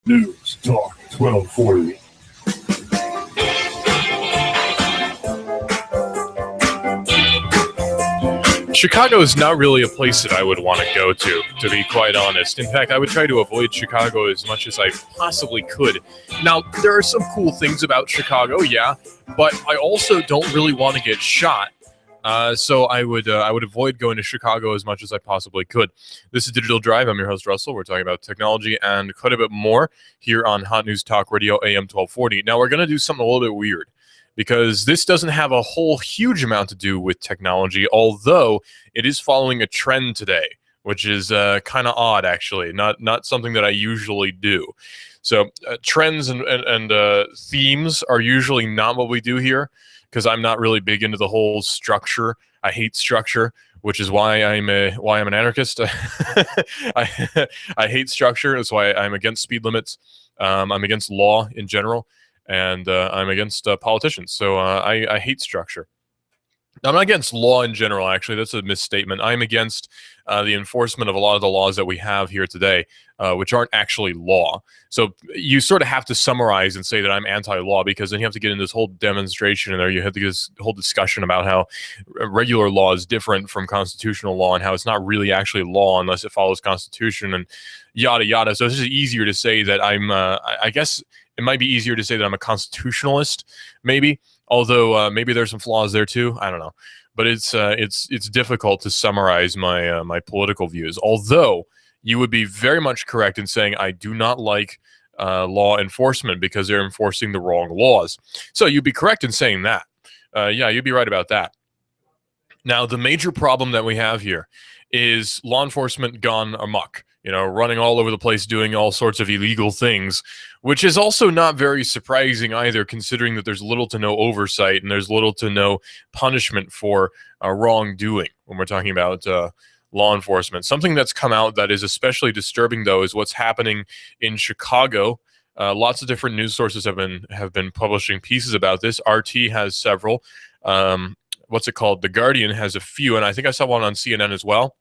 News Talk 1240. Chicago is not really a place that I would want to go to be quite honest. In fact, I would try to avoid Chicago as much as I possibly could. Now, there are some cool things about Chicago, yeah, but I also don't really want to get shot. So I would avoid going to Chicago as much as I possibly could. This is Digital Drive. I'm your host, Russell. We're talking about technology and quite a bit more here on Hot News Talk Radio AM 1240. Now, we're going to do something a little bit weird, because this doesn't have a whole huge amount to do with technology, although it is following a trend today, which is kind of odd, actually, not something that I usually do. So trends and themes are usually not what we do here, because I'm not really big into the whole structure. I hate structure, which is why I'm an anarchist. I hate structure. That's why I'm against speed limits. I'm against law in general. And I'm against politicians, so I hate structure. I'm not against law in general, actually. That's a misstatement. I'm against the enforcement of a lot of the laws that we have here today, which aren't actually law. So you sort of have to summarize and say that I'm anti-law, because then you have to get into this whole demonstration, and there you have to get this whole discussion about how regular law is different from constitutional law and how it's not really actually law unless it follows Constitution and yada yada. So it's just easier to say that I'm, I guess it might be easier to say that I'm a constitutionalist, maybe. Although maybe there's some flaws there too. I don't know, but it's difficult to summarize my my political views. Although you would be very much correct in saying I do not like law enforcement because they're enforcing the wrong laws. So you'd be correct in saying that. Yeah, you'd be right about that. Now, the major problem that we have here is law enforcement gone amok. You know, running all over the place, doing all sorts of illegal things, which is also not very surprising either, considering that there's little to no oversight and there's little to no punishment for wrongdoing when we're talking about law enforcement. Something that's come out that is especially disturbing, though, is what's happening in Chicago. Lots of different news sources have been publishing pieces about this. RT has several. What's it called? The Guardian has a few, and I think I saw one on CNN as well.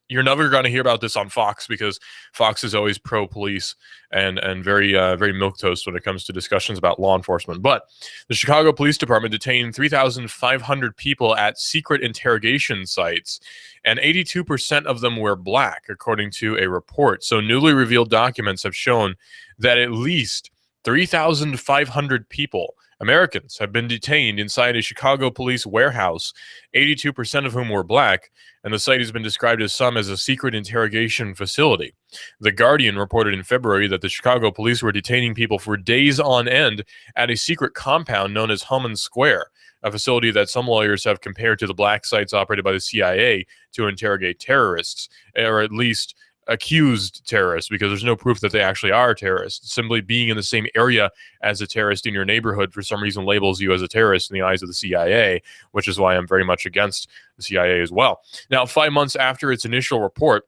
You're never going to hear about this on Fox, because Fox is always pro-police and very very milquetoast when it comes to discussions about law enforcement. But the Chicago Police Department detained 3,500 people at secret interrogation sites, and 82% of them were black, according to a report. So newly revealed documents have shown that at least 3,500 people, Americans, have been detained inside a Chicago police warehouse, 82% of whom were black, and the site has been described as a secret interrogation facility. The Guardian reported in February that the Chicago police were detaining people for days on end at a secret compound known as Homan Square, a facility that some lawyers have compared to the black sites operated by the CIA to interrogate terrorists, or at least accused terrorists, because there's no proof that they actually are terrorists. Simply being in the same area as a terrorist in your neighborhood for some reason labels you as a terrorist in the eyes of the CIA, which is why I'm very much against the CIA as well. Now, 5 months after its initial report,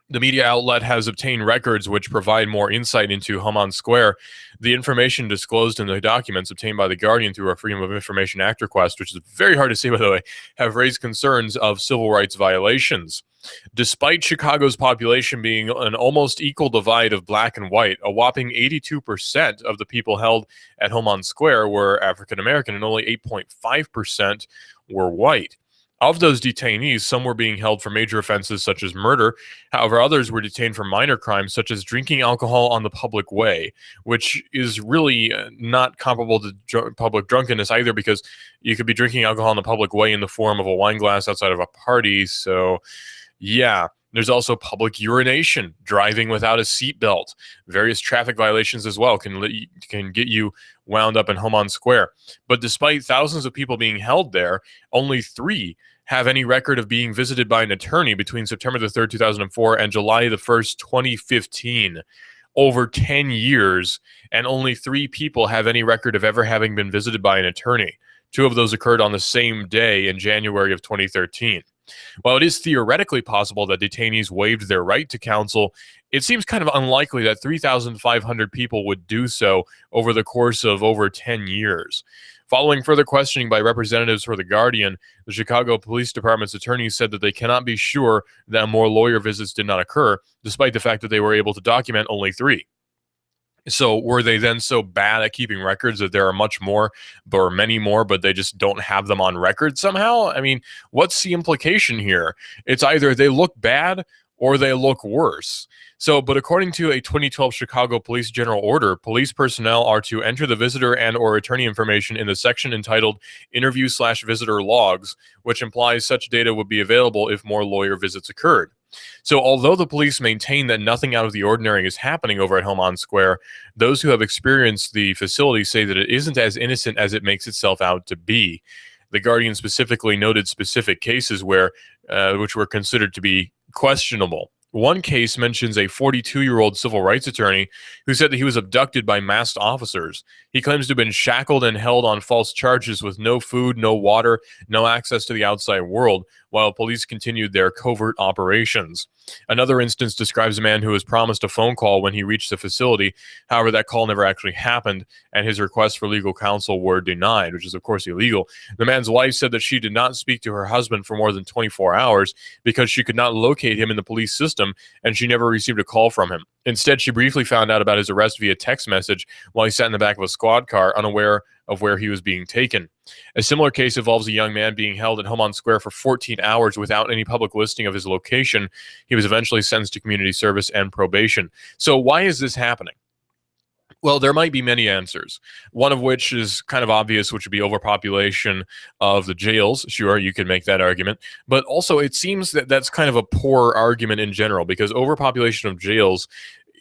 the media outlet has obtained records which provide more insight into Homan Square. The information disclosed in the documents obtained by The Guardian through a Freedom of Information Act request, which is very hard to say, by the way, have raised concerns of civil rights violations. Despite Chicago's population being an almost equal divide of black and white, a whopping 82% of the people held at Homan Square were African American, and only 8.5% were white. Of those detainees, some were being held for major offenses such as murder. However, others were detained for minor crimes such as drinking alcohol on the public way, which is really not comparable to public drunkenness either, because you could be drinking alcohol in the public way in the form of a wine glass outside of a party. So, yeah. There's also public urination, driving without a seatbelt. Various traffic violations as well can get you wound up in Homan Square. But despite thousands of people being held there, only 3 have any record of being visited by an attorney between September the 3rd, 2004 and July the 1st, 2015. Over 10 years, and only 3 people have any record of ever having been visited by an attorney. 2 of those occurred on the same day in January of 2013. While it is theoretically possible that detainees waived their right to counsel, it seems kind of unlikely that 3,500 people would do so over the course of over 10 years. Following further questioning by representatives for The Guardian, the Chicago Police Department's attorneys said that they cannot be sure that more lawyer visits did not occur, despite the fact that they were able to document only 3. So were they then so bad at keeping records that there are much more or many more, but they just don't have them on record somehow? I mean, what's the implication here? It's either they look bad or they look worse. So, but according to a 2012 Chicago Police General Order, police personnel are to enter the visitor and or attorney information in the section entitled Interview/Visitor Logs, which implies such data would be available if more lawyer visits occurred. So although the police maintain that nothing out of the ordinary is happening over at Helmond Square, those who have experienced the facility say that it isn't as innocent as it makes itself out to be. The Guardian specifically noted specific cases where, which were considered to be questionable. One case mentions a 42-year-old civil rights attorney who said that he was abducted by masked officers. He claims to have been shackled and held on false charges with no food, no water, no access to the outside world, while police continued their covert operations. Another instance describes a man who was promised a phone call when he reached the facility. However, that call never actually happened, and his requests for legal counsel were denied, which is, of course, illegal. The man's wife said that she did not speak to her husband for more than 24 hours because she could not locate him in the police system, and she never received a call from him. Instead, she briefly found out about his arrest via text message while he sat in the back of a squad car, unaware of where he was being taken. A similar case involves a young man being held at Helmond Square for 14 hours without any public listing of his location. He was eventually sentenced to community service and probation. So why is this happening? Well, there might be many answers, one of which is kind of obvious, which would be overpopulation of the jails. Sure, you can make that argument. But also, it seems that that's kind of a poor argument in general, because overpopulation of jails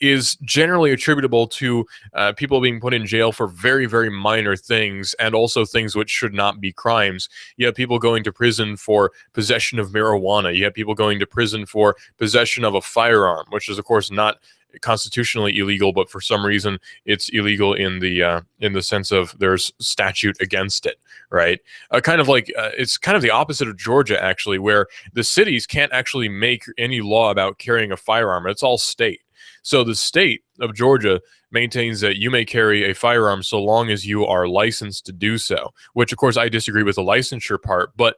is generally attributable to people being put in jail for very, very minor things, and also things which should not be crimes. You have people going to prison for possession of marijuana. You have people going to prison for possession of a firearm, which is, of course, not constitutionally illegal, but for some reason it's illegal in the sense of there's statute against it, right? It's kind of the opposite of Georgia, actually, where the cities can't actually make any law about carrying a firearm. It's all state. So the state of Georgia maintains that you may carry a firearm so long as you are licensed to do so, which, of course, I disagree with the licensure part. But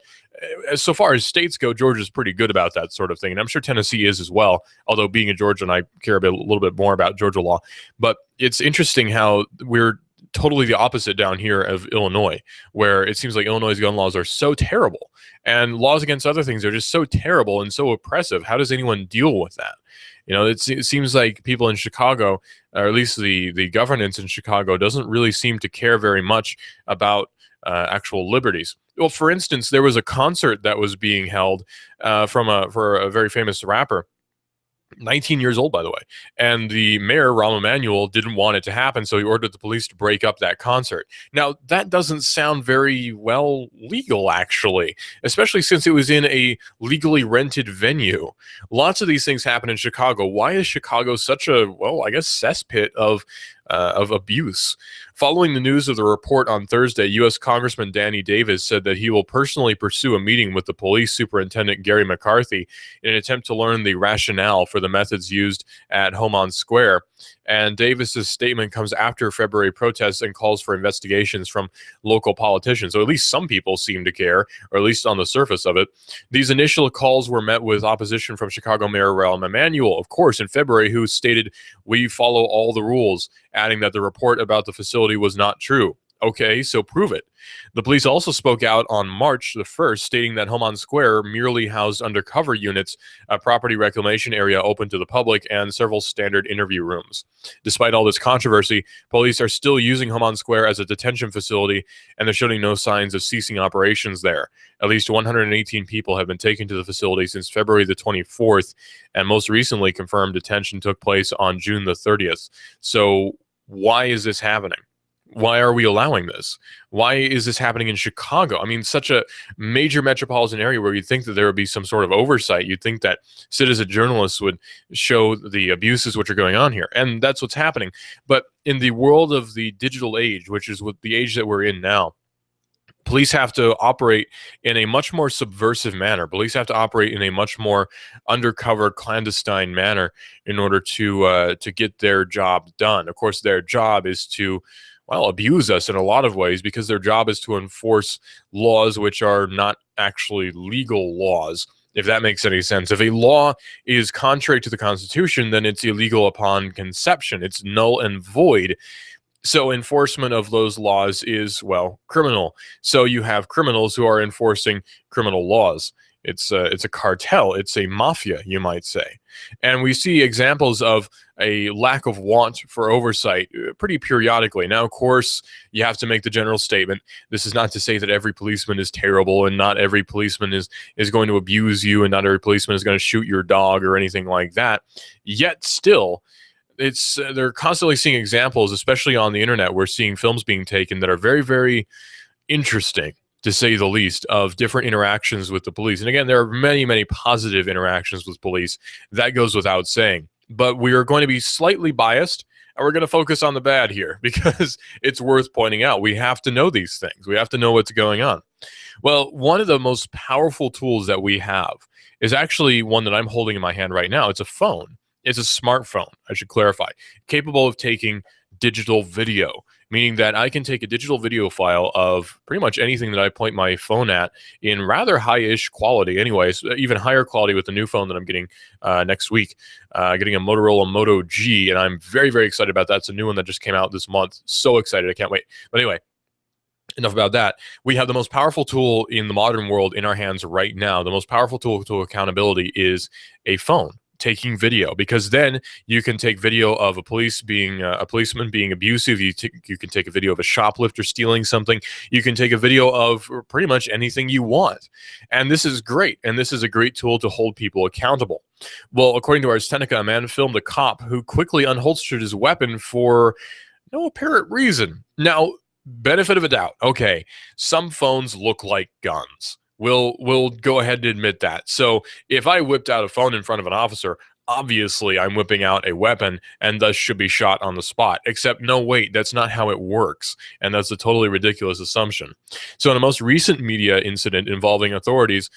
so far as states go, Georgia's pretty good about that sort of thing. And I'm sure Tennessee is as well, although being a Georgian, I care a little bit more about Georgia law. But it's interesting how we're totally the opposite down here of Illinois, where it seems like Illinois' gun laws are so terrible, and laws against other things are just so terrible and so oppressive. How does anyone deal with that? You know, it seems like people in Chicago, or at least the governance in Chicago, doesn't really seem to care very much about actual liberties. Well, for instance, there was a concert that was being held for a very famous rapper, 19 years old, by the way. And the mayor, Rahm Emanuel, didn't want it to happen, so he ordered the police to break up that concert. Now, that doesn't sound very, well, legal, actually, especially since it was in a legally rented venue. Lots of these things happen in Chicago. Why is Chicago such a, well, I guess, cesspit of abuse? Following the news of the report on Thursday, U.S. Congressman Danny Davis said that he will personally pursue a meeting with the police superintendent Gary McCarthy in an attempt to learn the rationale for the methods used at Helmond Square. And Davis's statement comes after February protests and calls for investigations from local politicians. So at least some people seem to care, or at least on the surface of it. These initial calls were met with opposition from Chicago Mayor Rahm Emanuel, of course, in February, who stated, "We follow all the rules," adding that the report about the facility was not true. Okay, so prove it. The police also spoke out on March the 1st, stating that Helmond Square merely housed undercover units, a property reclamation area open to the public, and several standard interview rooms. Despite all this controversy, police are still using Helmond Square as a detention facility, and they're showing no signs of ceasing operations there. At least 118 people have been taken to the facility since February the 24th, and most recently confirmed detention took place on June the 30th. So why is this happening? Why are we allowing this? Why is this happening in Chicago? I mean, such a major metropolitan area where you'd think that there would be some sort of oversight. You'd think that citizen journalists would show the abuses which are going on here. And that's what's happening. But in the world of the digital age, which is what the age that we're in now, police have to operate in a much more subversive manner. Police have to operate in a much more undercover, clandestine manner in order to get their job done. Of course, their job is to, well, abuse us in a lot of ways, because their job is to enforce laws which are not actually legal laws. if that makes any sense. If a law is contrary to the Constitution, then it's illegal upon conception. It's null and void. So enforcement of those laws is, well, criminal. So you have criminals who are enforcing criminal laws. It's a cartel. It's a mafia, you might say. And we see examples of a lack of want for oversight pretty periodically. Now, of course, you have to make the general statement. This is not to say that every policeman is terrible and not every policeman is going to abuse you and not every policeman is going to shoot your dog or anything like that. Yet still, it's they're constantly seeing examples, especially on the internet. We're seeing films being taken that are very, very interesting, to say the least, of different interactions with the police. And again, there are many, many positive interactions with police. That goes without saying. But we are going to be slightly biased, and we're going to focus on the bad here because it's worth pointing out. We have to know these things. We have to know what's going on. Well, one of the most powerful tools that we have is actually one that I'm holding in my hand right now. It's a phone. It's a smartphone, I should clarify, capable of taking digital video, meaning that I can take a digital video file of pretty much anything that I point my phone at in rather high-ish quality anyways, even higher quality with the new phone that I'm getting next week, getting a Motorola Moto G, and I'm very, very excited about that. It's a new one that just came out this month. So excited. I can't wait. But anyway, enough about that. We have the most powerful tool in the modern world in our hands right now. The most powerful tool to accountability is a phone. Taking video, because then you can take video of a policeman being abusive. You can take a video of a shoplifter stealing something. You can take a video of pretty much anything you want, and this is great. And this is a great tool to hold people accountable. Well, according to our Seneca, a man filmed a cop who quickly unholstered his weapon for no apparent reason. Now, benefit of a doubt. Okay, some phones look like guns. We'll go ahead and admit that. So if I whipped out a phone in front of an officer, obviously I'm whipping out a weapon and thus should be shot on the spot. Except, no, wait, that's not how it works. And that's a totally ridiculous assumption. So in a most recent media incident involving authorities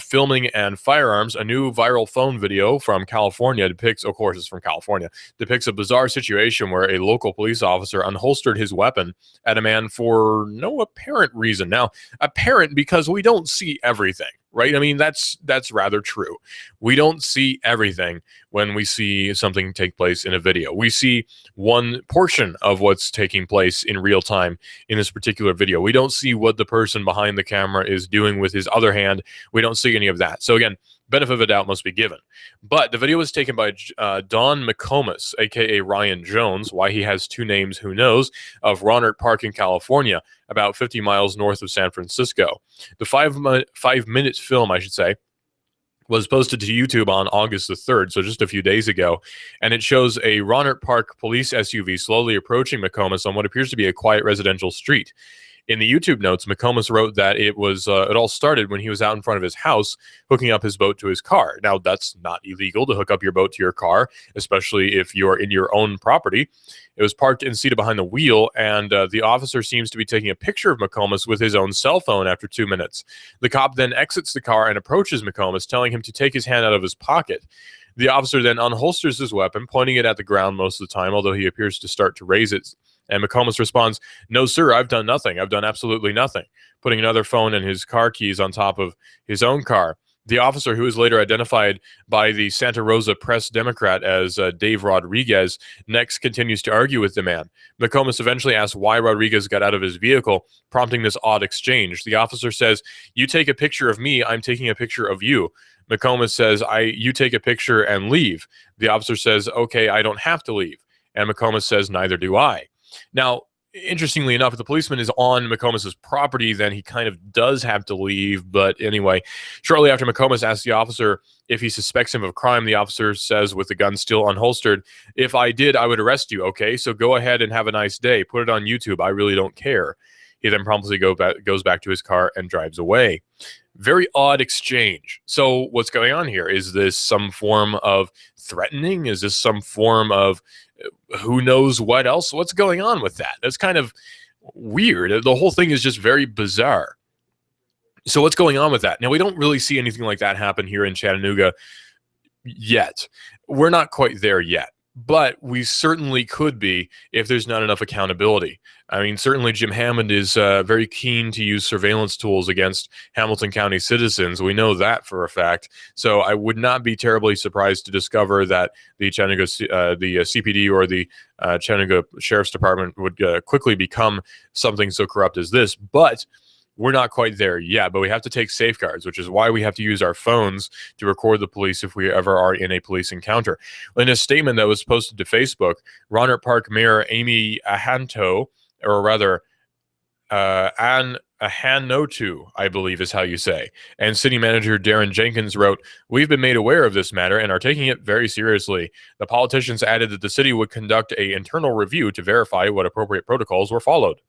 filming and firearms, a new viral phone video from California depicts, of course it's from California, depicts a bizarre situation where a local police officer unholstered his weapon at a man for no apparent reason. Now, apparent because we don't see everything. Right? I mean, that's rather true. We don't see everything when we see something take place in a video. We see one portion of what's taking place in real time in this particular video. We don't see what the person behind the camera is doing with his other hand. We don't see any of that. So again, benefit of a doubt must be given. But the video was taken by Don McComas, a.k.a. Ryan Jones, why he has two names, who knows, of Rohnert Park in California, about 50 miles north of San Francisco. The 5-minute film, I should say, was posted to YouTube on August the 3rd, so just a few days ago, and it shows a Rohnert Park police SUV slowly approaching McComas on what appears to be a quiet residential street. In the YouTube notes, McComas wrote that it all started when he was out in front of his house hooking up his boat to his car. Now, that's not illegal to hook up your boat to your car, especially if you're in your own property. It was parked and seated behind the wheel, and the officer seems to be taking a picture of McComas with his own cell phone after 2 minutes. The cop then exits the car and approaches McComas, telling him to take his hand out of his pocket. The officer then unholsters his weapon, pointing it at the ground most of the time, although he appears to start to raise it. And McComas responds, "No, sir, I've done nothing. I've done absolutely nothing," putting another phone and his car keys on top of his own car. The officer, who is later identified by the Santa Rosa Press Democrat as Dave Rodriguez, next continues to argue with the man. McComas eventually asks why Rodriguez got out of his vehicle, prompting this odd exchange. The officer says, "You take a picture of me, I'm taking a picture of you." McComas says, "You take a picture and leave." The officer says, "Okay, I don't have to leave." And McComas says, "Neither do I." Now, interestingly enough, if the policeman is on McComas's property, then he kind of does have to leave. But anyway, shortly after McComas asks the officer if he suspects him of crime, the officer says, with the gun still unholstered, "If I did, I would arrest you. Okay, so go ahead and have a nice day. Put it on YouTube. I really don't care." He then promptly goes back to his car and drives away. Very odd exchange. So what's going on here? Is this some form of threatening? Is this some form of who knows what else? What's going on with that? That's kind of weird. The whole thing is just very bizarre. So what's going on with that? Now, we don't really see anything like that happen here in Chattanooga yet. We're not quite there yet. but we certainly could be if there's not enough accountability. I mean, certainly Jim Hammond is very keen to use surveillance tools against Hamilton County citizens. We know that for a fact. So I would not be terribly surprised to discover that the Chattanooga, CPD or the Chattanooga Sheriff's Department would quickly become something so corrupt as this. But we're not quite there yet, but we have to take safeguards, which is why we have to use our phones to record the police if we ever are in a police encounter. In a statement that was posted to Facebook, Rohnert Park Mayor Amy Ahanto, or rather, Ann Ahanotu, I believe is how you say, and City Manager Darren Jenkins wrote, "We've been made aware of this matter and are taking it very seriously." The politicians added that the city would conduct an internal review to verify what appropriate protocols were followed.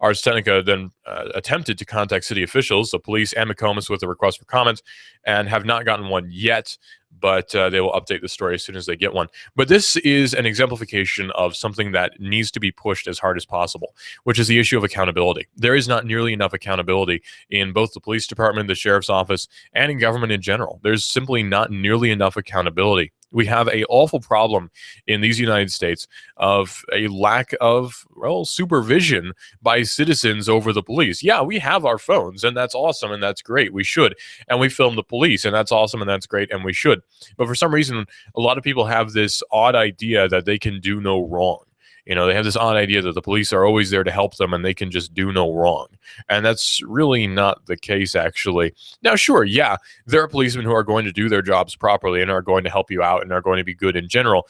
Ars Technica then attempted to contact city officials, the police, and McComas with a request for comment, and have not gotten one yet, but they will update the story as soon as they get one. But this is an exemplification of something that needs to be pushed as hard as possible, which is the issue of accountability. There is not nearly enough accountability in both the police department, the sheriff's office, and in government in general. There's simply not nearly enough accountability. We have an awful problem in these United States of a lack of, well, supervision by citizens over the police. Yeah, we have our phones, and that's awesome, and that's great. We should. And we film the police, and that's awesome, and that's great, and we should. But for some reason, a lot of people have this odd idea that they can do no wrong. You know, they have this odd idea that the police are always there to help them and they can just do no wrong. And that's really not the case, actually. Now, sure, yeah, there are policemen who are going to do their jobs properly and are going to help you out and are going to be good in general,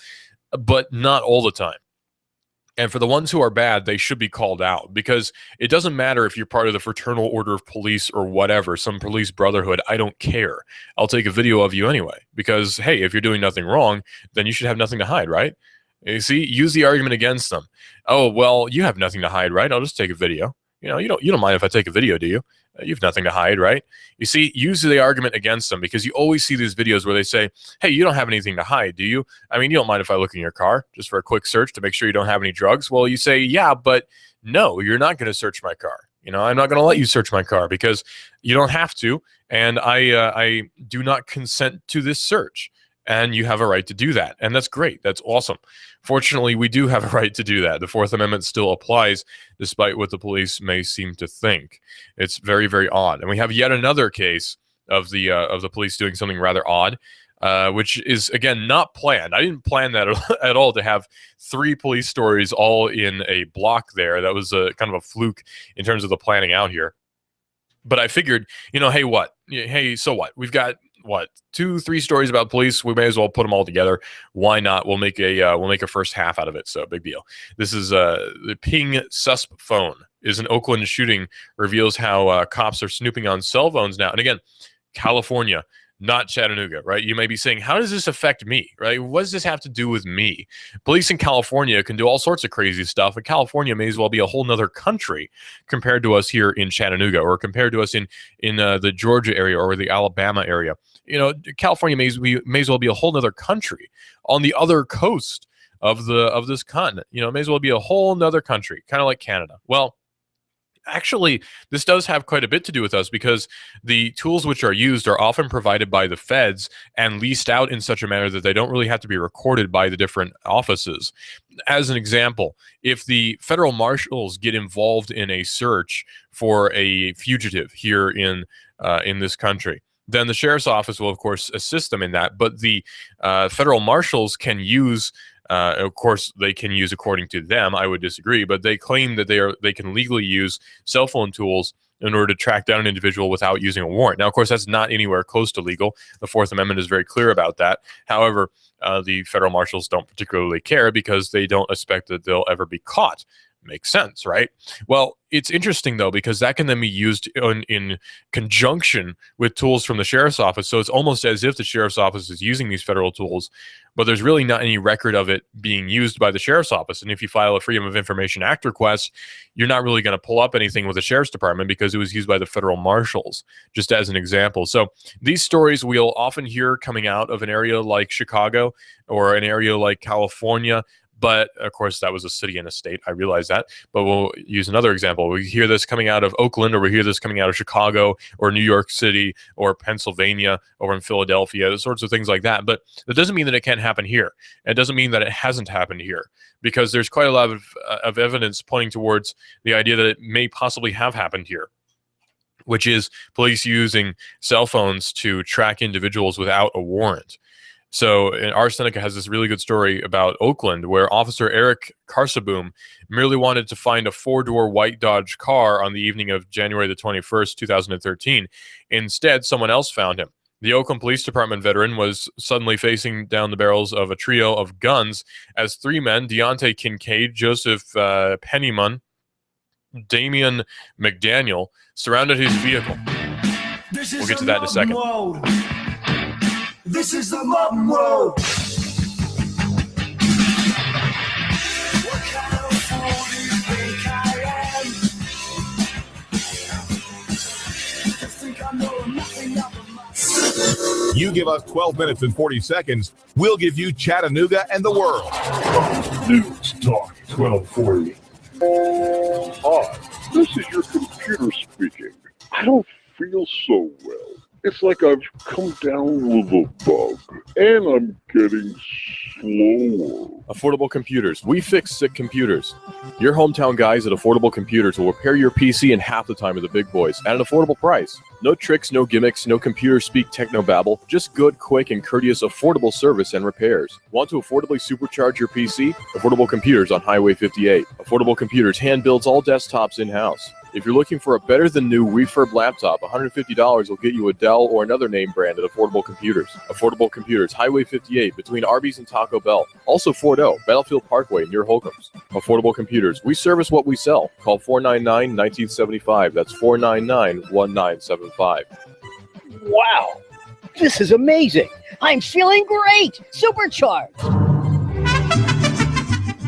but not all the time. And for the ones who are bad, they should be called out, because it doesn't matter if you're part of the Fraternal Order of Police or whatever, some police brotherhood. I don't care. I'll take a video of you anyway, because, hey, if you're doing nothing wrong, then you should have nothing to hide, right? You see, use the argument against them. Oh, well, you have nothing to hide, right? I'll just take a video. You know, you don't mind if I take a video, do you? You have nothing to hide, right? You see, use the argument against them, because you always see these videos where they say, hey, you don't have anything to hide, do you? I mean, you don't mind if I look in your car just for a quick search to make sure you don't have any drugs? Well, you say, yeah, but no, you're not going to search my car. You know, I'm not going to let you search my car because you don't have to, and I do not consent to this search. And you have a right to do that. And that's great. That's awesome. Fortunately, we do have a right to do that. The Fourth Amendment still applies, despite what the police may seem to think. It's very, very odd. And we have yet another case of the police doing something rather odd, which is, again, not planned. I didn't plan that at all, to have 3 police stories all in a block there. That was a kind of a fluke in terms of the planning out here. But I figured, you know, hey, what? Hey, so what? We've got, 2-3 stories about police. We may as well put them all together. Why not? We'll make a first half out of it. So big deal. This is the Ping Susp phone is an Oakland shooting, reveals how cops are snooping on cell phones now. And again, California, not Chattanooga, right? You may be saying, how does this affect me, right? What does this have to do with me? Police in California can do all sorts of crazy stuff, and California may as well be a whole nother country compared to us here in Chattanooga, or compared to us in the Georgia area or the Alabama area. You know, California may as well be a whole nother country on the other coast of this continent. You know, it may as well be a whole nother country, kind of like Canada. Well, actually, this does have quite a bit to do with us, because the tools which are used are often provided by the feds and leased out in such a manner that they don't really have to be recorded by the different offices. As an example, if the federal marshals get involved in a search for a fugitive here in this country, then the sheriff's office will, of course, assist them in that. But the federal marshals can use, of course, they can use, according to them, I would disagree, but they claim that they can legally use cell phone tools in order to track down an individual without using a warrant. Now, of course, that's not anywhere close to legal. The Fourth Amendment is very clear about that. However, the federal marshals don't particularly care, because they don't expect that they'll ever be caught. Makes sense, right? Well, it's interesting, though, because that can then be used in conjunction with tools from the sheriff's office. So it's almost as if the sheriff's office is using these federal tools, but there's really not any record of it being used by the sheriff's office. And if you file a Freedom of Information Act request, you're not really going to pull up anything with the sheriff's department, because it was used by the federal marshals, just as an example. So these stories we'll often hear coming out of an area like Chicago or an area like California, But, of course, that was a city and a state. I realize that. But we'll use another example. We hear this coming out of Oakland, or we hear this coming out of Chicago or New York City or Pennsylvania or in Philadelphia, the sorts of things like that. But that doesn't mean that it can't happen here. It doesn't mean that it hasn't happened here, because there's quite a lot of evidence pointing towards the idea that it may possibly have happened here, which is police using cell phones to track individuals without a warrant. So our Seneca has this really good story about Oakland, where Officer Eric Karsaboom merely wanted to find a 4-door white Dodge car on the evening of January the 21st, 2013. Instead, someone else found him. The Oakland Police Department veteran was suddenly facing down the barrels of a trio of guns as 3 men, Deontay Kincaid, Joseph Pennyman, Damian McDaniel, surrounded his vehicle. We'll get to that in a second. This is the modern world. What kind of fool do you think I am? You think I know nothing of myself. You give us 12 minutes and 40 seconds, we'll give you Chattanooga and the world. News Talk 1240. Hi, this is your computer speaking. I don't feel so well. It's like I've come down with a bug, and I'm getting slower. Affordable Computers. We fix sick computers. Your hometown guys at Affordable Computers will repair your PC in half the time of the big boys at an affordable price. No tricks, no gimmicks, no computer speak technobabble. Just good, quick, and courteous affordable service and repairs. Want to affordably supercharge your PC? Affordable Computers on Highway 58. Affordable Computers hand builds all desktops in-house. If you're looking for a better-than-new refurb laptop, $150 will get you a Dell or another name brand at Affordable Computers. Affordable Computers, Highway 58, between Arby's and Taco Bell. Also Fort O, Battlefield Parkway, near Holcomb's. Affordable Computers, we service what we sell. Call 499-1975. That's 499-1975. Wow, this is amazing. I'm feeling great. Supercharged.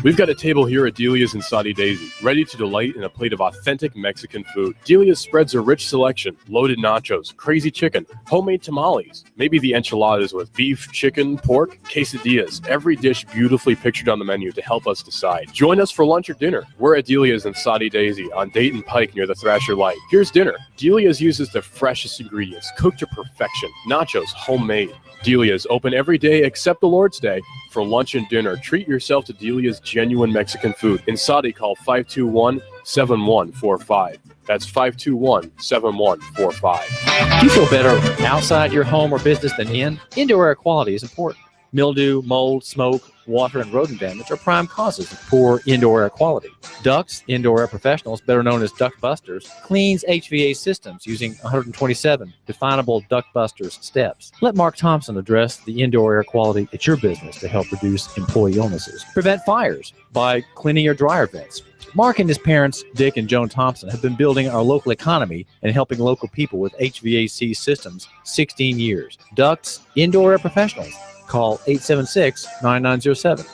We've got a table here at Delia's in Saudi Daisy, ready to delight in a plate of authentic Mexican food. Delia's spreads a rich selection, loaded nachos, crazy chicken, homemade tamales, maybe the enchiladas with beef, chicken, pork, quesadillas. Every dish beautifully pictured on the menu to help us decide. Join us for lunch or dinner. We're at Delia's in Saudi Daisy on Dayton Pike near the Thrasher Light. Here's dinner. Delia's uses the freshest ingredients, cooked to perfection. Nachos, homemade. Delia's open every day except the Lord's Day. For lunch and dinner, treat yourself to Delia's genuine Mexican food. In Saudi, call 521-7145. That's 521-7145. Do you feel better outside your home or business than in? Indoor air quality is important. Mildew, mold, smoke, water, and rodent damage are prime causes of poor indoor air quality. Ducts, Indoor Air Professionals, better known as Duct Busters, cleans HVAC systems using 127 definable Duct Busters steps. Let Mark Thompson address the indoor air quality at your business to help reduce employee illnesses. Prevent fires by cleaning your dryer vents. Mark and his parents, Dick and Joan Thompson, have been building our local economy and helping local people with HVAC systems 16 years. Ducts, Indoor Air Professionals. Call 876-9907.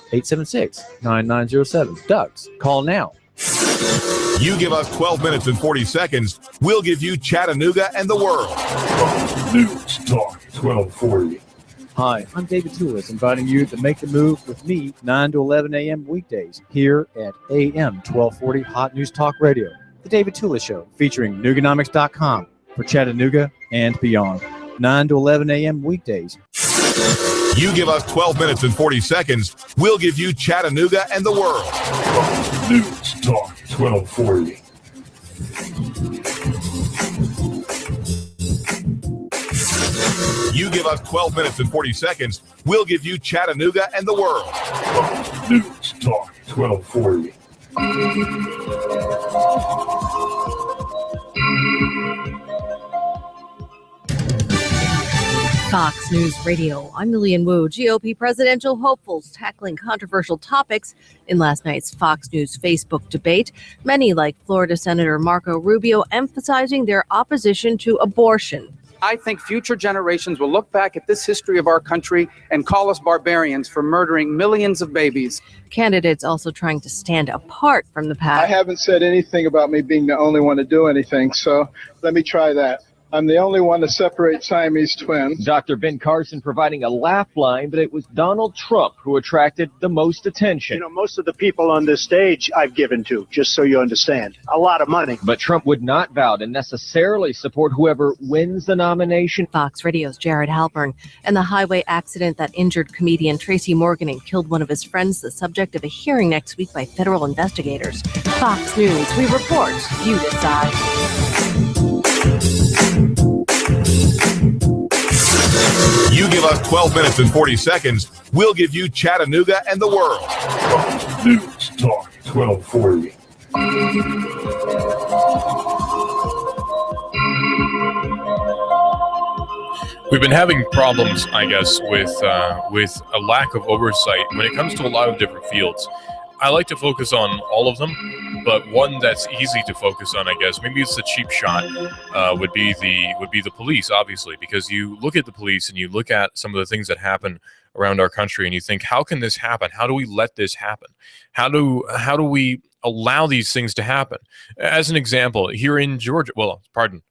876-9907. Ducks. Call now. You give us 12 minutes and 40 seconds, we'll give you Chattanooga and the world. News Talk 1240. Hi, I'm David Tulis, inviting you to make the move with me 9 to 11 a.m. weekdays here at AM 1240 Hot News Talk Radio. The David Tulis Show, featuring Nooganomics.com for Chattanooga and beyond. 9 to 11 a.m. weekdays. You give us 12 minutes and 40 seconds, we'll give you Chattanooga and the world. News Talk 1240. You give us 12 minutes and 40 seconds, we'll give you Chattanooga and the world. News Talk 1240. Fox News Radio. I'm Lillian Wu. GOP presidential hopefuls tackling controversial topics in last night's Fox News Facebook debate. Many, like Florida Senator Marco Rubio, emphasizing their opposition to abortion. I think future generations will look back at this history of our country and call us barbarians for murdering millions of babies. Candidates also trying to stand apart from the pack. I haven't said anything about me being the only one to do anything, so let me try that. I'm the only one to separate Siamese twins. Dr. Ben Carson providing a laugh line, but it was Donald Trump who attracted the most attention. You know, most of the people on this stage I've given to, just so you understand, a lot of money. But Trump would not vow to necessarily support whoever wins the nomination. Fox Radio's Jared Halpern and the highway accident that injured comedian Tracy Morgan and killed one of his friends, the subject of a hearing next week by federal investigators. Fox News, we report, you decide. You give us 12 minutes and 40 seconds, we'll give you Chattanooga and the world. Fox News Talk 1240. We've been having problems, I guess, with a lack of oversight when it comes to a lot of different fields. I like to focus on all of them, but one that's easy to focus on, I guess, maybe it's the cheap shot, would be the police, obviously, because you look at the police and you look at some of the things that happen around our country and you think, how can this happen? How do we let this happen? How do we allow these things to happen? As an example, here in Georgia, well, pardon,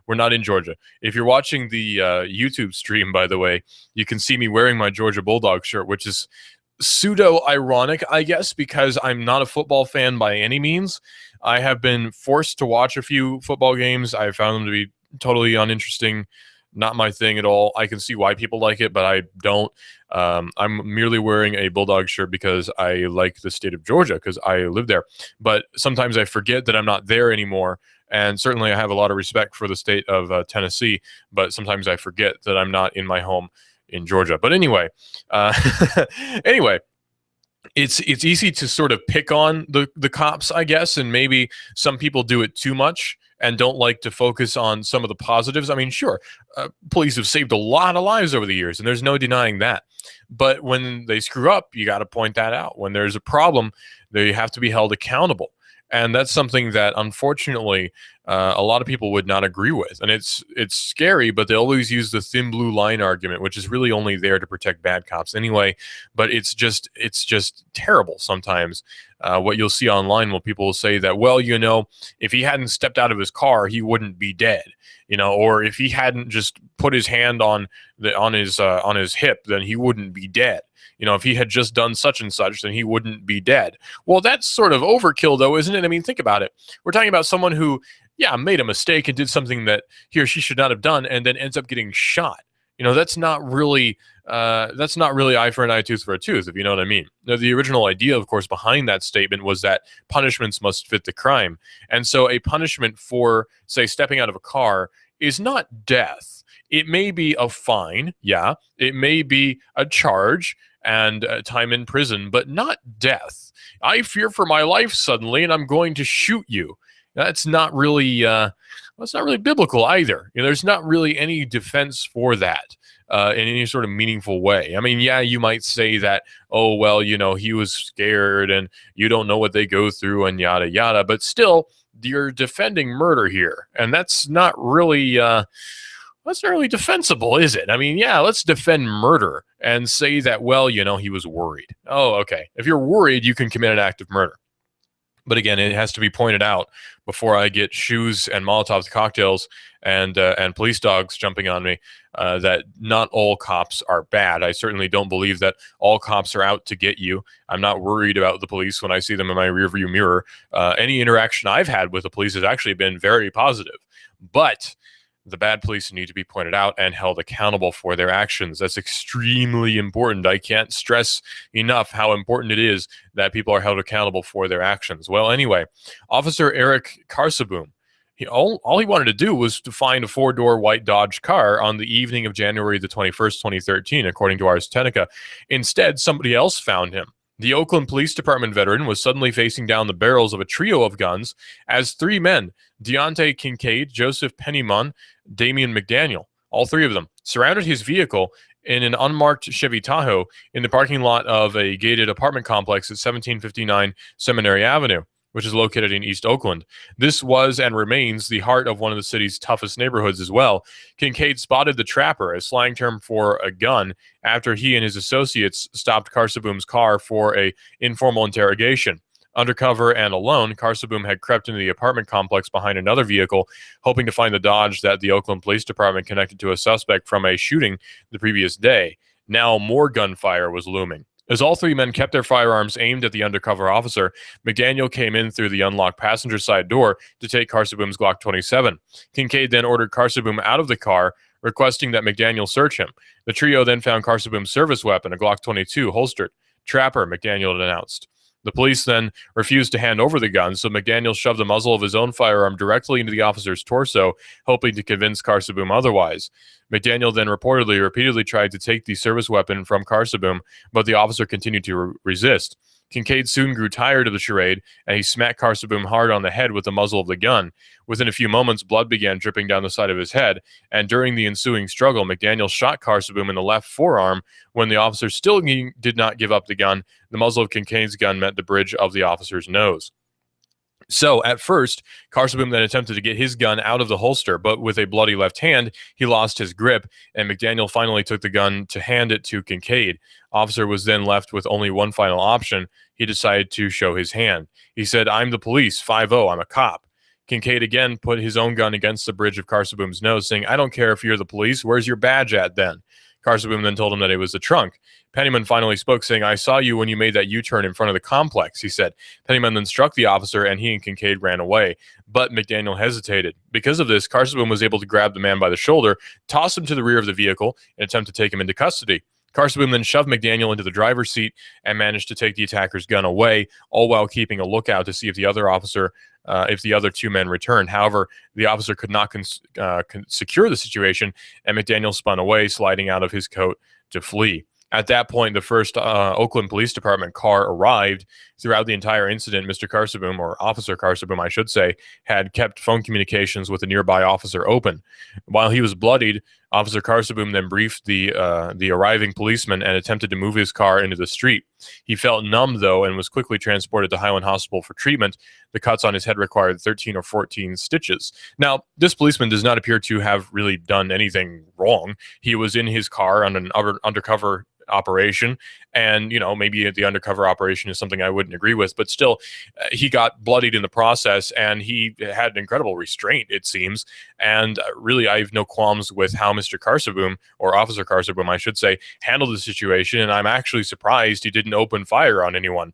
we're not in Georgia. If you're watching the YouTube stream, by the way, you can see me wearing my Georgia Bulldog shirt, which is pseudo-ironic, I guess, because I'm not a football fan by any means. I have been forced to watch a few football games. I found them to be totally uninteresting, not my thing at all. I can see why people like it, but I don't. I'm merely wearing a Bulldog shirt because I like the state of Georgia, because I live there. But sometimes I forget that I'm not there anymore. And certainly I have a lot of respect for the state of Tennessee, but sometimes I forget that I'm not in my home in Georgia. But anyway, it's easy to sort of pick on the cops, I guess, and maybe some people do it too much and don't like to focus on some of the positives. I mean, sure, police have saved a lot of lives over the years, and there's no denying that. But when they screw up, you got to point that out. When there's a problem, they have to be held accountable. And that's something that, unfortunately, a lot of people would not agree with. And it's scary, but they always use the thin blue line argument, which is really only there to protect bad cops anyway. But it's just terrible sometimes. What you'll see online, when people will say that, well, you know, if he hadn't stepped out of his car, he wouldn't be dead. You know, or if he hadn't just put his hand on his hip, then he wouldn't be dead. You know, if he had just done such and such, then he wouldn't be dead. Well, that's sort of overkill, though, isn't it? I mean, think about it. We're talking about someone who, yeah, made a mistake and did something that he or she should not have done, and then ends up getting shot. You know, that's not really eye for an eye, tooth for a tooth, if you know what I mean. Now, the original idea, of course, behind that statement was that punishments must fit the crime. And so a punishment for, say, stepping out of a car is not death. It may be a fine, yeah. It may be a charge and time in prison, but not death. I fear for my life suddenly, and I'm going to shoot you. That's not really biblical either. You know, there's not really any defense for that in any sort of meaningful way. I mean, yeah, you might say that, oh, well, you know, he was scared and you don't know what they go through and yada, yada. But still, you're defending murder here. And that's not really defensible, is it? I mean, yeah, let's defend murder and say that, well, you know, he was worried. Oh, okay. If you're worried, you can commit an act of murder. But again, it has to be pointed out before I get shoes and Molotov cocktails and police dogs jumping on me that not all cops are bad. I certainly don't believe that all cops are out to get you. I'm not worried about the police when I see them in my rearview mirror. Any interaction I've had with the police has actually been very positive. But the bad police need to be pointed out and held accountable for their actions. That's extremely important. I can't stress enough how important it is that people are held accountable for their actions. Well, anyway, Officer Eric Karsaboom, all he wanted to do was to find a four-door white Dodge car on the evening of January the 21st, 2013, according to Ars Technica. Instead, somebody else found him. The Oakland Police Department veteran was suddenly facing down the barrels of a trio of guns as three men, Deontay Kincaid, Joseph Pennymon, Damian McDaniel, all three of them, surrounded his vehicle in an unmarked Chevy Tahoe in the parking lot of a gated apartment complex at 1759 Seminary Avenue, which is located in East Oakland. This was and remains the heart of one of the city's toughest neighborhoods as well. Kincaid spotted the trapper, a slang term for a gun, after he and his associates stopped Karsaboom's car for an informal interrogation. Undercover and alone, Carseboom had crept into the apartment complex behind another vehicle, hoping to find the Dodge that the Oakland Police Department connected to a suspect from a shooting the previous day. Now more gunfire was looming. As all three men kept their firearms aimed at the undercover officer, McDaniel came in through the unlocked passenger side door to take Carseboom's Glock 27. Kincaid then ordered Carseboom out of the car, requesting that McDaniel search him. The trio then found Carseboom's service weapon, a Glock 22, holstered. Trapper, McDaniel announced. The police then refused to hand over the gun, so McDaniel shoved the muzzle of his own firearm directly into the officer's torso, hoping to convince Carseboom otherwise. McDaniel then repeatedly tried to take the service weapon from Carseboom, but the officer continued to resist. Kincaid soon grew tired of the charade, and he smacked Carseboom hard on the head with the muzzle of the gun. Within a few moments, blood began dripping down the side of his head, and during the ensuing struggle, McDaniel shot Carseboom in the left forearm. When the officer still did not give up the gun, the muzzle of Kincaid's gun met the bridge of the officer's nose. So, at first, Carseboom then attempted to get his gun out of the holster, but with a bloody left hand, he lost his grip, and McDaniel finally took the gun to hand it to Kincaid. Officer was then left with only one final option. He decided to show his hand. He said, "I'm the police, 5-0, I'm a cop." Kincaid again put his own gun against the bridge of Carseboom's nose, saying, "I don't care if you're the police, where's your badge at then?" Carseboom then told him that it was the trunk. Pennyman finally spoke, saying, "I saw you when you made that U-turn in front of the complex," he said. Pennyman then struck the officer, and he and Kincaid ran away. But McDaniel hesitated. Because of this, Carseboom was able to grab the man by the shoulder, toss him to the rear of the vehicle, and attempt to take him into custody. Carseboom then shoved McDaniel into the driver's seat and managed to take the attacker's gun away, all while keeping a lookout to see if the other two men returned. However, the officer could not secure the situation, and McDaniel spun away, sliding out of his coat to flee. At that point, the first Oakland Police Department car arrived. Throughout the entire incident, Mr. Carseboom, or Officer Carseboom, I should say, had kept phone communications with a nearby officer open. While he was bloodied, Officer Carseboom then briefed the arriving policeman and attempted to move his car into the street. He felt numb, though, and was quickly transported to Highland Hospital for treatment. The cuts on his head required 13 or 14 stitches. Now, this policeman does not appear to have really done anything wrong. He was in his car on an undercover operation, and maybe the undercover operation is something I wouldn't agree with, but still, he got bloodied in the process, and he had incredible restraint, it seems. And really, I have no qualms with how Mr. Carseboom, or Officer Carseboom, I should say, handled the situation, and I'm actually surprised he didn't open fire on anyone.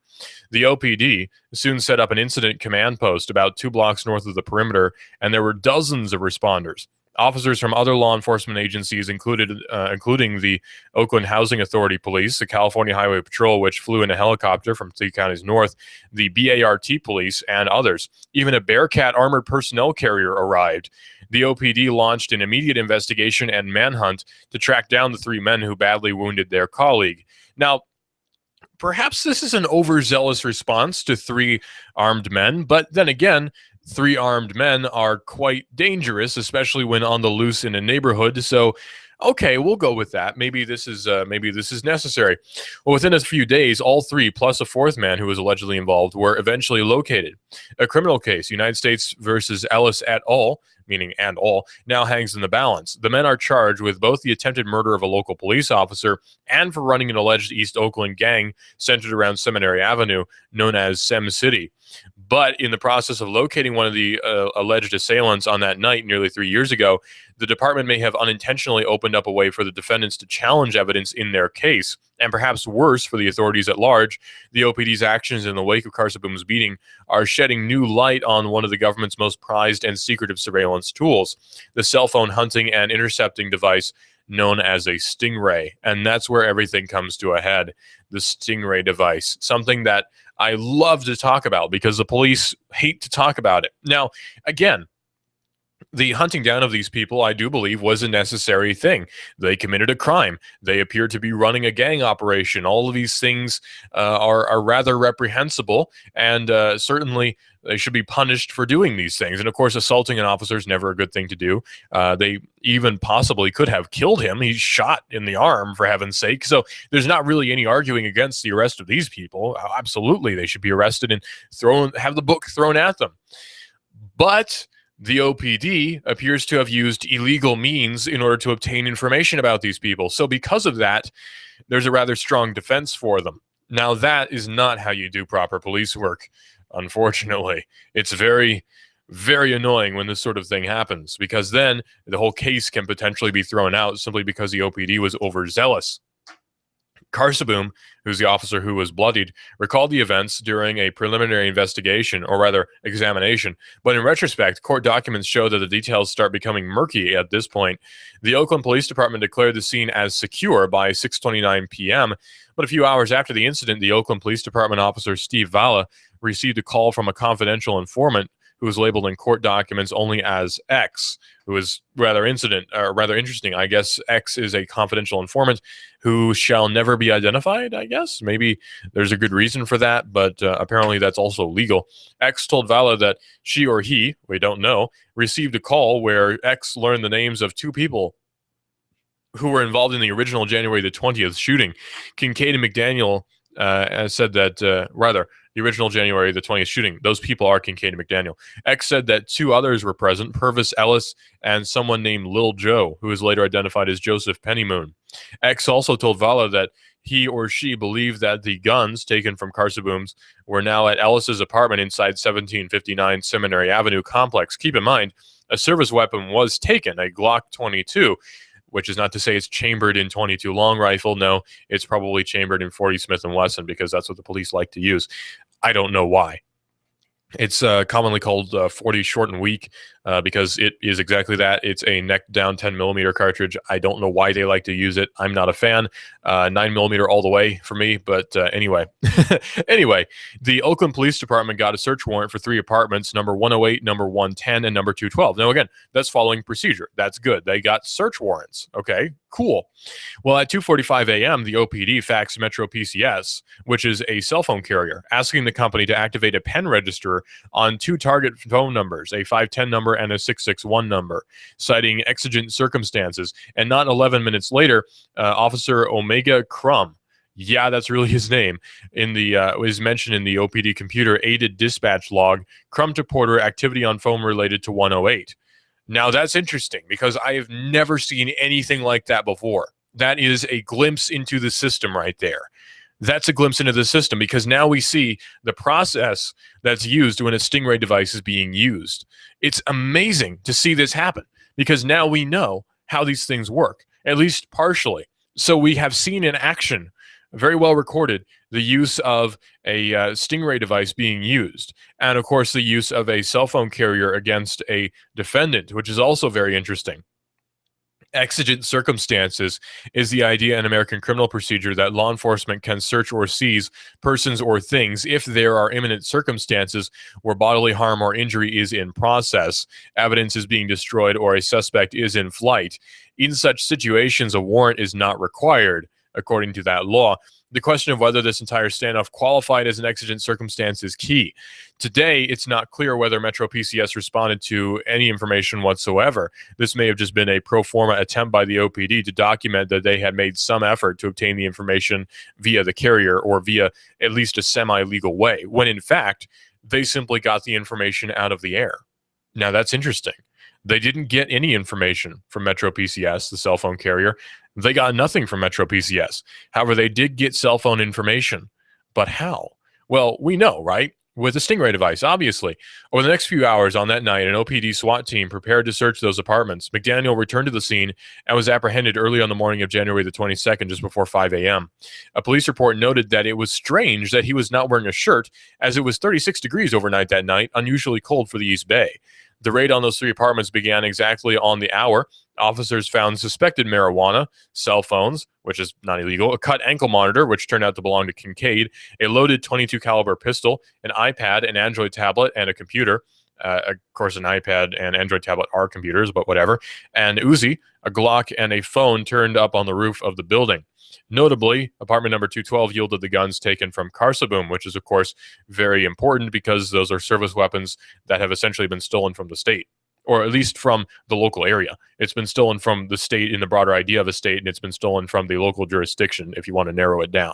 The OPD soon set up an incident command post about 2 blocks north of the perimeter, and there were dozens of responders. Officers from other law enforcement agencies, including the Oakland Housing Authority Police, the California Highway Patrol, which flew in a helicopter from 3 counties north, the BART Police, and others. Even a Bearcat armored personnel carrier arrived. The OPD launched an immediate investigation and manhunt to track down the 3 men who badly wounded their colleague. Now, perhaps this is an overzealous response to 3 armed men, but then again, 3 armed men are quite dangerous, especially when on the loose in a neighborhood. So, okay, we'll go with that. Maybe this is necessary. Well, within a few days, all 3 plus a 4th man who was allegedly involved were eventually located. A criminal case, United States versus Ellis et al., meaning and all, now hangs in the balance. The men are charged with both the attempted murder of a local police officer and for running an alleged East Oakland gang centered around Seminary Avenue, known as Sem City. But in the process of locating one of the alleged assailants on that night nearly 3 years ago, the department may have unintentionally opened up a way for the defendants to challenge evidence in their case. And perhaps worse for the authorities at large, the OPD's actions in the wake of Carseboom's beating are shedding new light on one of the government's most prized and secretive surveillance tools, the cell phone hunting and intercepting device known as a Stingray. And that's where everything comes to a head, the Stingray device, something that I love to talk about because the police hate to talk about it. Now, again, the hunting down of these people, I do believe, was a necessary thing. They committed a crime. They appear to be running a gang operation. All of these things are rather reprehensible, and certainly they should be punished for doing these things. And of course, assaulting an officer is never a good thing to do. They even possibly could have killed him. He's shot in the arm, for heaven's sake. So there's not really any arguing against the arrest of these people. Absolutely, they should be arrested and have the book thrown at them. But the OPD appears to have used illegal means in order to obtain information about these people. So because of that, there's a rather strong defense for them. Now, that is not how you do proper police work, unfortunately. It's very, very annoying when this sort of thing happens, because then the whole case can potentially be thrown out simply because the OPD was overzealous. Carseboom, who's the officer who was bloodied, recalled the events during a preliminary investigation, or rather examination. But in retrospect, court documents show that the details start becoming murky at this point. The Oakland Police Department declared the scene as secure by 6:29 p.m., but a few hours after the incident, the Oakland Police Department officer Steve Valla received a call from a confidential informant who was labeled in court documents only as X, who is rather interesting. I guess X is a confidential informant who shall never be identified, I guess. Maybe there's a good reason for that, but apparently that's also legal. X told Valla that she or he, we don't know, received a call where X learned the names of two people who were involved in the original January the 20th shooting. Kincaid and McDaniel said that, the original January the 20th shooting, those people are Kincaid and McDaniel. X said that two others were present, Purvis Ellis and someone named Lil Joe, who was later identified as Joseph Pennymoon. X also told Valla that he or she believed that the guns taken from Carseboom's were now at Ellis's apartment inside 1759 Seminary Avenue complex. Keep in mind, a service weapon was taken, a Glock 22, which is not to say it's chambered in 22 long rifle. No, it's probably chambered in 40 Smith & Wesson, because that's what the police like to use. I don't know why. It's commonly called 40 short and weak because it is exactly that. It's a neck down 10mm cartridge. I don't know why they like to use it. I'm not a fan. 9mm all the way for me. But anyway, the Oakland Police Department got a search warrant for 3 apartments, number 108, number 110, and number 212. Now, again, that's following procedure. That's good. They got search warrants. Okay, cool. Well, at 2:45 a.m., the OPD faxed Metro PCS, which is a cell phone carrier, asking the company to activate a pen register on 2 target phone numbers, a 510 number and a 661 number, citing exigent circumstances. And not 11 minutes later, Officer Omega Crum, yeah, that's really his name, is mentioned in the OPD computer aided dispatch log, Crum to Porter, activity on phone related to 108. Now, that's interesting because I have never seen anything like that before. That is a glimpse into the system right there. That's a glimpse into the system, because now we see the process that's used when a Stingray device is being used. It's amazing to see this happen, because now we know how these things work, at least partially. So we have seen in action, very well recorded, the use of a Stingray device being used. And of course, the use of a cell phone carrier against a defendant, which is also very interesting. Exigent circumstances is the idea in American criminal procedure that law enforcement can search or seize persons or things if there are imminent circumstances where bodily harm or injury is in process, evidence is being destroyed, or a suspect is in flight. In such situations, a warrant is not required, according to that law. The question of whether this entire standoff qualified as an exigent circumstance is key. Today, it's not clear whether Metro PCS responded to any information whatsoever. This may have just been a pro forma attempt by the OPD to document that they had made some effort to obtain the information via the carrier or via at least a semi-legal way, when in fact, they simply got the information out of the air. Now, that's interesting. They didn't get any information from Metro PCS, the cell phone carrier. They got nothing from Metro PCS. However, they did get cell phone information. But how? Well, we know, right? With a Stingray device, obviously. Over the next few hours on that night, an OPD SWAT team prepared to search those apartments. McDaniel returned to the scene and was apprehended early on the morning of January the 22nd, just before 5 a.m. A police report noted that it was strange that he was not wearing a shirt, as it was 36 degrees overnight that night, unusually cold for the East Bay. The raid on those 3 apartments began exactly on the hour. Officers found suspected marijuana, cell phones, which is not illegal, a cut ankle monitor, which turned out to belong to Kincaid, a loaded .22 caliber pistol, an iPad, an Android tablet, and a computer. Of course, an iPad and Android tablet are computers, but whatever. And Uzi, a Glock, and a phone turned up on the roof of the building. Notably, apartment number 212 yielded the guns taken from Carseboom, which is, of course, very important because those are service weapons that have essentially been stolen from the state, or at least from the local area. It's been stolen from the state in the broader idea of a state, and it's been stolen from the local jurisdiction, if you want to narrow it down.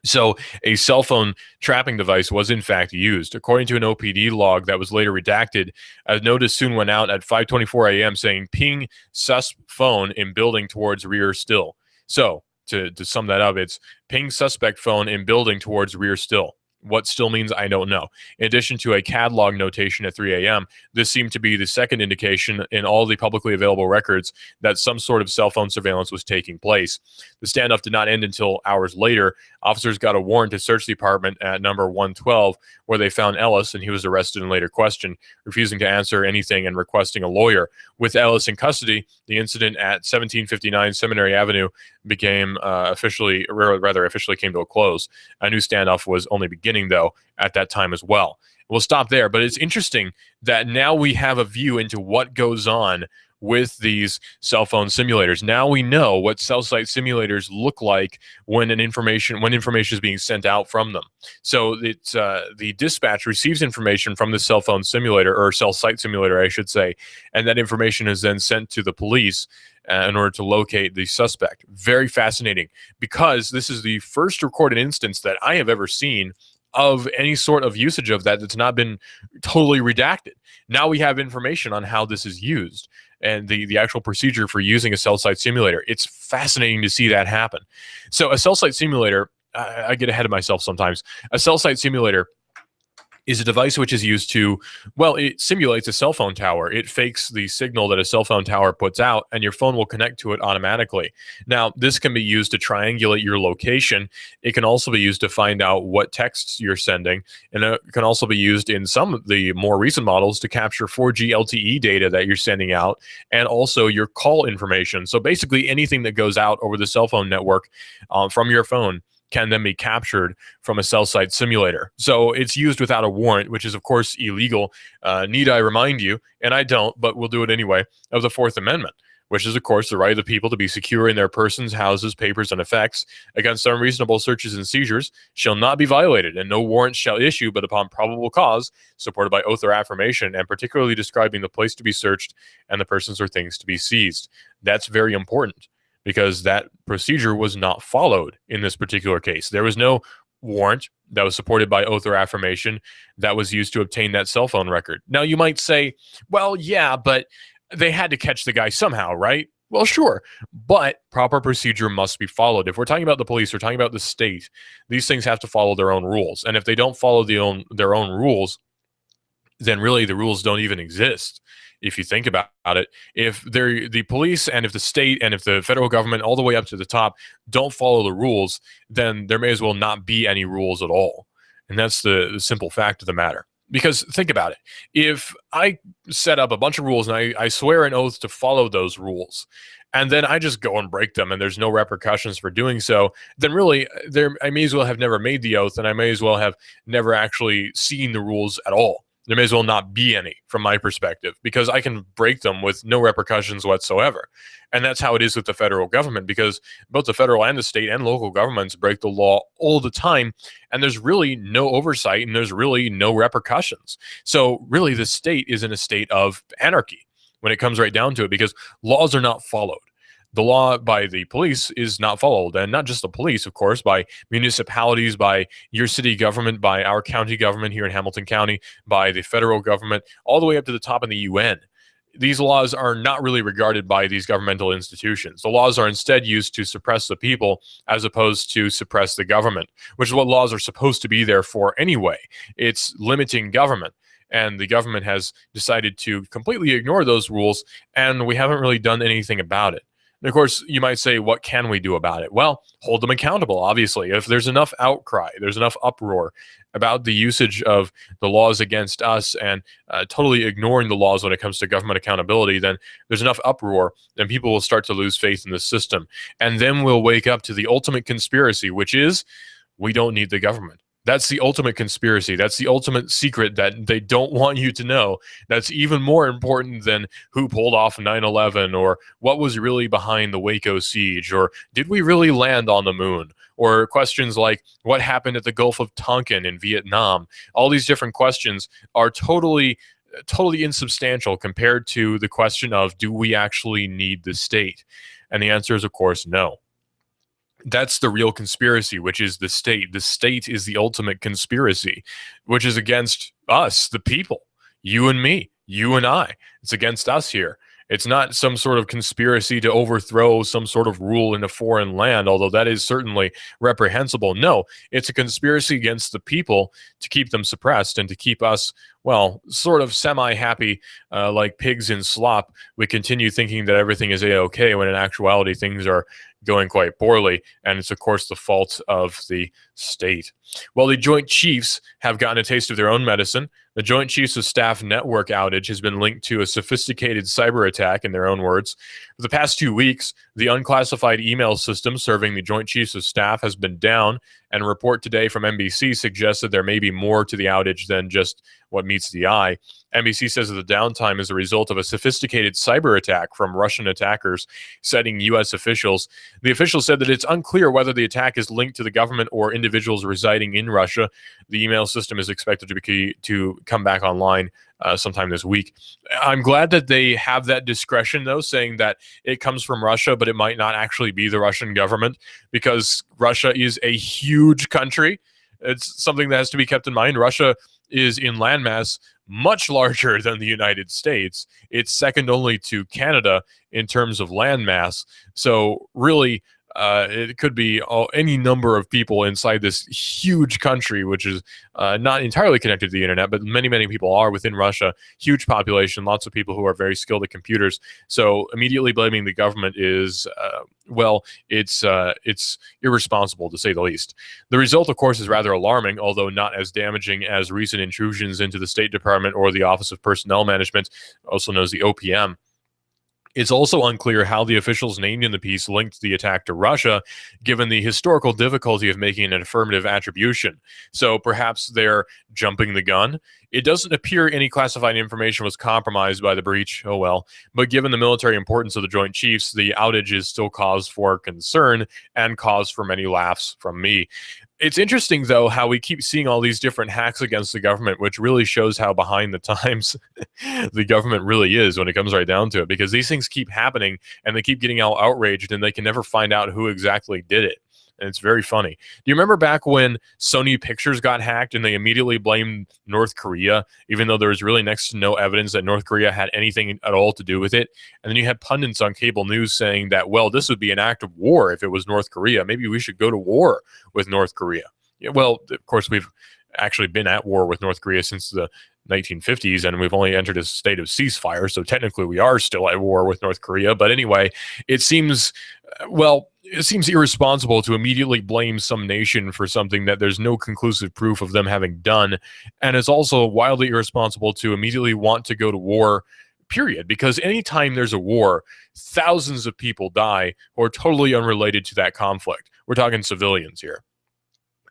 So a cell phone trapping device was in fact used. According to an OPD log that was later redacted, a notice soon went out at 5:24 a.m. saying ping sus phone in building towards rear still. So to sum that up, it's ping suspect phone in building towards rear still. What still means, I don't know. In addition to a CAD log notation at 3 a.m., this seemed to be the second indication in all the publicly available records that some sort of cell phone surveillance was taking place. The standoff did not end until hours later. Officers got a warrant to search the apartment at number 112, where they found Ellis, and he was arrested and later questioned, refusing to answer anything and requesting a lawyer. With Ellis in custody, the incident at 1759 Seminary Avenue became officially came to a close. A new standoff was only beginning, though, at that time as well. We'll stop there, but it's interesting that now we have a view into what goes on with these cell phone simulators. Now we know what cell site simulators look like when information is being sent out from them. So it's the dispatch receives information from the cell phone simulator, or cell site simulator, I should say, and that information is then sent to the police in order to locate the suspect. Very fascinating, because this is the first recorded instance that I have ever seen of any sort of usage of that that's not been totally redacted. Now we have information on how this is used and the actual procedure for using a cell site simulator. It's fascinating to see that happen. So a cell site simulator, I get ahead of myself sometimes. A cell site simulator is a device which is used to, well, it simulates a cell phone tower. It fakes the signal that a cell phone tower puts out, and your phone will connect to it automatically. Now, this can be used to triangulate your location. It can also be used to find out what texts you're sending, and it can also be used in some of the more recent models to capture 4G LTE data that you're sending out, and also your call information. So basically anything that goes out over the cell phone network from your phone can then be captured from a cell site simulator. So it's used without a warrant, which is, of course, illegal. Need I remind you, and I don't, but we'll do it anyway, of the Fourth Amendment, which is, of course, the right of the people to be secure in their persons, houses, papers, and effects against unreasonable searches and seizures shall not be violated, and no warrant shall issue but upon probable cause, supported by oath or affirmation, and particularly describing the place to be searched and the persons or things to be seized. That's very important, because that procedure was not followed in this particular case. There was no warrant that was supported by oath or affirmation that was used to obtain that cell phone record. Now, you might say, well, yeah, but they had to catch the guy somehow, right? Well, sure, but proper procedure must be followed. If we're talking about the police, we're talking about the state, these things have to follow their own rules. And if they don't follow their own rules, then really the rules don't even exist. If you think about it, if the police and if the state and if the federal government all the way up to the top don't follow the rules, then there may as well not be any rules at all. And that's the simple fact of the matter. Because think about it. If I set up a bunch of rules and I swear an oath to follow those rules, and then I just go and break them and there's no repercussions for doing so, then really I may as well have never made the oath, and I may as well have never actually seen the rules at all. There may as well not be any from my perspective, because I can break them with no repercussions whatsoever. And that's how it is with the federal government, because both the federal and the state and local governments break the law all the time, and there's really no oversight and there's really no repercussions. So really the state is in a state of anarchy when it comes right down to it, because laws are not followed. The law by the police is not followed, and not just the police, of course, by municipalities, by your city government, by our county government here in Hamilton County, by the federal government, all the way up to the top in the UN. These laws are not really regarded by these governmental institutions. The laws are instead used to suppress the people as opposed to suppress the government, which is what laws are supposed to be there for anyway. It's limiting government. And the government has decided to completely ignore those rules, and we haven't really done anything about it. And of course, you might say, what can we do about it? Well, hold them accountable, obviously. If there's enough outcry, there's enough uproar about the usage of the laws against us and totally ignoring the laws when it comes to government accountability, then there's enough uproar, then people will start to lose faith in the system. And then we'll wake up to the ultimate conspiracy, which is we don't need the government. That's the ultimate conspiracy. That's the ultimate secret that they don't want you to know. That's even more important than who pulled off 9/11 or what was really behind the Waco siege, or did we really land on the moon, or questions like what happened at the Gulf of Tonkin in Vietnam. All these different questions are totally insubstantial compared to the question of, do we actually need the state? And the answer is, of course, no. That's the real conspiracy, which is the state. The state is the ultimate conspiracy, which is against us, the people, you and me, you and I. It's against us here. It's not some sort of conspiracy to overthrow some sort of rule in a foreign land, although that is certainly reprehensible. No, it's a conspiracy against the people to keep them suppressed and to keep us, well, sort of semi-happy, like pigs in slop. We continue thinking that everything is A-OK when in actuality things are going quite poorly, and it's of course the fault of the state. Well, the Joint Chiefs have gotten a taste of their own medicine. The Joint Chiefs of Staff network outage has been linked to a sophisticated cyber attack, in their own words. For the past 2 weeks, the unclassified email system serving the Joint Chiefs of Staff has been down, and a report today from NBC suggests that there may be more to the outage than just what meets the eye. NBC says that the downtime is a result of a sophisticated cyber attack from Russian attackers, citing U.S. officials. The officials said that it's unclear whether the attack is linked to the government or individuals residing in Russia. The email system is expected to come back online sometime this week. I'm glad that they have that discretion, though, saying that it comes from Russia, but it might not actually be the Russian government, because Russia is a huge country. It's something that has to be kept in mind. Russia is in landmass much larger than the United States. It's second only to Canada in terms of landmass. So really, it could be any number of people inside this huge country, which is not entirely connected to the internet, but many, many people are within Russia. Huge population, lots of people who are very skilled at computers. So immediately blaming the government is, well, it's irresponsible, to say the least. The result, of course, is rather alarming, although not as damaging as recent intrusions into the State Department or the Office of Personnel Management, also known as the OPM. It's also unclear how the officials named in the piece linked the attack to Russia, given the historical difficulty of making an affirmative attribution. So perhaps they're jumping the gun. It doesn't appear any classified information was compromised by the breach. Oh well. But given the military importance of the Joint Chiefs, the outage is still cause for concern and cause for many laughs from me. It's interesting, though, how we keep seeing all these different hacks against the government, which really shows how behind the times the government really is when it comes right down to it, because these things keep happening and they keep getting all outraged and they can never find out who exactly did it. And it's very funny. Do you remember back when Sony Pictures got hacked and they immediately blamed North Korea, even though there was really next to no evidence that North Korea had anything at all to do with it? And then you had pundits on cable news saying that, well, this would be an act of war if it was North Korea. Maybe we should go to war with North Korea. Yeah, well, of course, we've actually been at war with North Korea since the 1950s, and we've only entered a state of ceasefire, so technically we are still at war with North Korea. But anyway, it seems, well, it seems irresponsible to immediately blame some nation for something that there's no conclusive proof of them having done, and it's also wildly irresponsible to immediately want to go to war, period, because anytime there's a war, thousands of people die who are totally unrelated to that conflict. We're talking civilians here.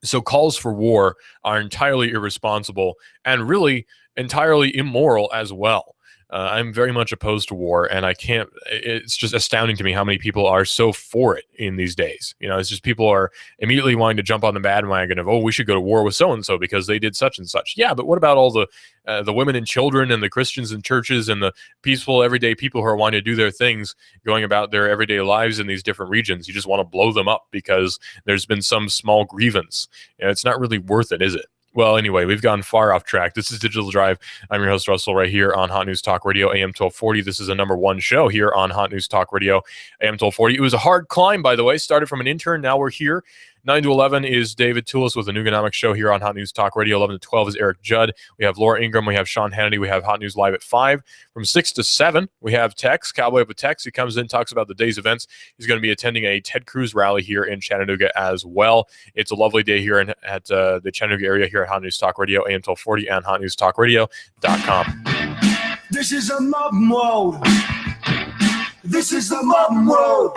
So calls for war are entirely irresponsible and really entirely immoral as well. I'm very much opposed to war, and it's just astounding to me how many people are so for it in these days. You know, it's just people are immediately wanting to jump on the bandwagon of, oh, we should go to war with so-and-so because they did such and such. Yeah, but what about all the women and children and the Christians in churches and the peaceful everyday people who are wanting to do their things, going about their everyday lives in these different regions? You just want to blow them up because there's been some small grievance. You know, it's not really worth it, is it? Well, anyway, we've gone far off track. This is Digital Drive. I'm your host, Russell, right here on Hot News Talk Radio, AM 1240. This is a #1 show here on Hot News Talk Radio, AM 1240. It was a hard climb, by the way. Started from an intern. Now we're here. 9 to 11 is David Tulis with the Nooganomics show here on Hot News Talk Radio. 11 to 12 is Eric Judd. We have Laura Ingraham. We have Sean Hannity. We have Hot News Live at 5. From 6 to 7, we have Tex, Cowboy with Tex. He comes in, talks about the day's events. He's going to be attending a Ted Cruz rally here in Chattanooga as well. It's a lovely day here at the Chattanooga area here at Hot News Talk Radio, AM 1240 and hotnewstalkradio.com. This is a mob mode. This is the mob mode.